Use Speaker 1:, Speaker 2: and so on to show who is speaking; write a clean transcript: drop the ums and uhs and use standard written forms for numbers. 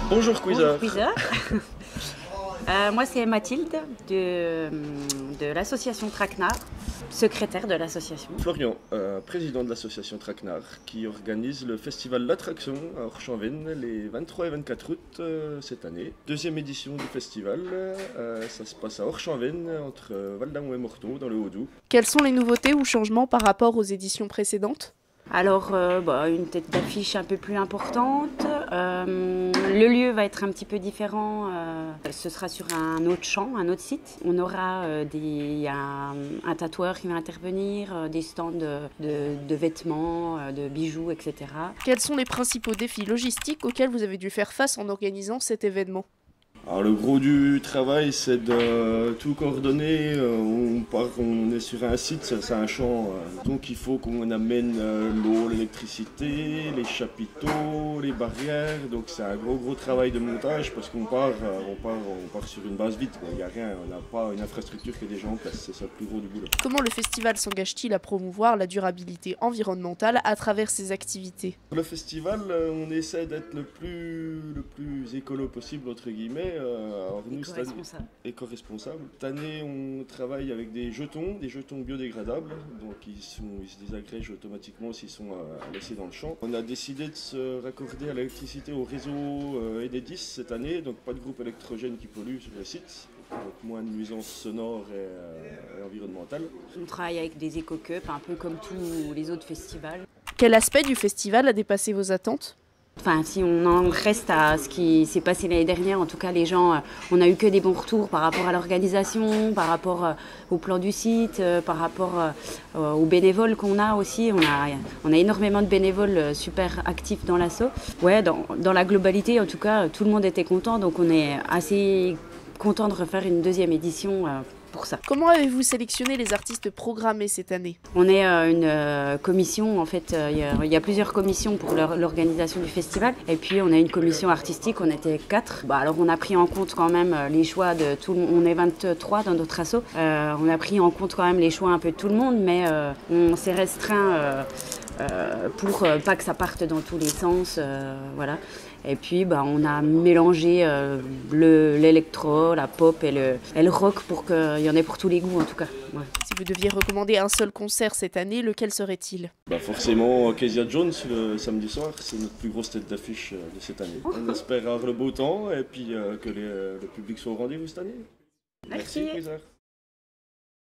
Speaker 1: Bonjour Quizar.
Speaker 2: Bonjour Quizar. Moi c'est Mathilde de l'association Traquenard, secrétaire de l'association.
Speaker 1: Florian, président de l'association Traquenard, qui organise le festival L'Attraction à Orchambaine les 23 et 24 août cette année. Deuxième édition du festival, ça se passe à Orchambaine, entre Val-d'Amont et Morteau, dans le Haut-Doubs.
Speaker 3: Quelles sont les nouveautés ou changements par rapport aux éditions précédentes ?
Speaker 2: Alors, une tête d'affiche un peu plus importante. Le lieu va être un petit peu différent. Ce sera sur un autre champ, un autre site. On aura un tatoueur qui va intervenir, des stands de vêtements, de bijoux, etc.
Speaker 3: Quels sont les principaux défis logistiques auxquels vous avez dû faire face en organisant cet événement ?
Speaker 1: Alors le gros du travail, c'est de tout coordonner. On est sur un site, c'est un champ, donc il faut qu'on amène l'eau, l'électricité, les chapiteaux, les barrières. Donc c'est un gros travail de montage parce qu'on part sur une base vide. Il n'y a rien, on n'a pas une infrastructure qui est déjà en place. C'est ça le plus gros du boulot.
Speaker 3: Comment le festival s'engage-t-il à promouvoir la durabilité environnementale à travers ses activités ?
Speaker 1: Le festival, on essaie d'être le plus écolo possible entre guillemets. Alors nous, éco-responsable. Cette année, on travaille avec des jetons biodégradables, donc ils se désagrègent automatiquement s'ils sont laissés dans le champ. On a décidé de se raccorder à l'électricité au réseau Enedis cette année, donc pas de groupe électrogène qui pollue sur le site, donc moins de nuisances sonores et environnementales.
Speaker 2: On travaille avec des éco-cups, un peu comme tous les autres festivals.
Speaker 3: Quel aspect du festival a dépassé vos attentes ?
Speaker 2: Enfin, si on en reste à ce qui s'est passé l'année dernière, en tout cas, les gens, on a eu que des bons retours par rapport à l'organisation, par rapport au plan du site, par rapport aux bénévoles qu'on a aussi. On a énormément de bénévoles super actifs dans l'asso. Ouais, dans la globalité, en tout cas, tout le monde était content, donc on est assez content de refaire une deuxième édition pour ça.
Speaker 3: Comment avez-vous sélectionné les artistes programmés cette année ?
Speaker 2: On est une commission, en fait, il y a plusieurs commissions pour l'organisation du festival. Et puis on a une commission artistique, on était 4. Alors on a pris en compte quand même les choix de tout le monde. On est 23 dans notre asso. On a pris en compte quand même les choix un peu de tout le monde, mais on s'est restreint pour pas que ça parte dans tous les sens. Voilà. Et puis on a mélangé l'électro, la pop et le rock pour qu'il y en ait pour tous les goûts en tout cas. Ouais.
Speaker 3: Si vous deviez recommander un seul concert cette année, lequel serait-il ?
Speaker 1: Forcément Kezia Jones le samedi soir, c'est notre plus grosse tête d'affiche de cette année. On espère avoir le beau temps et puis que le public soit au rendez-vous cette année.
Speaker 2: Merci.
Speaker 1: Quizar.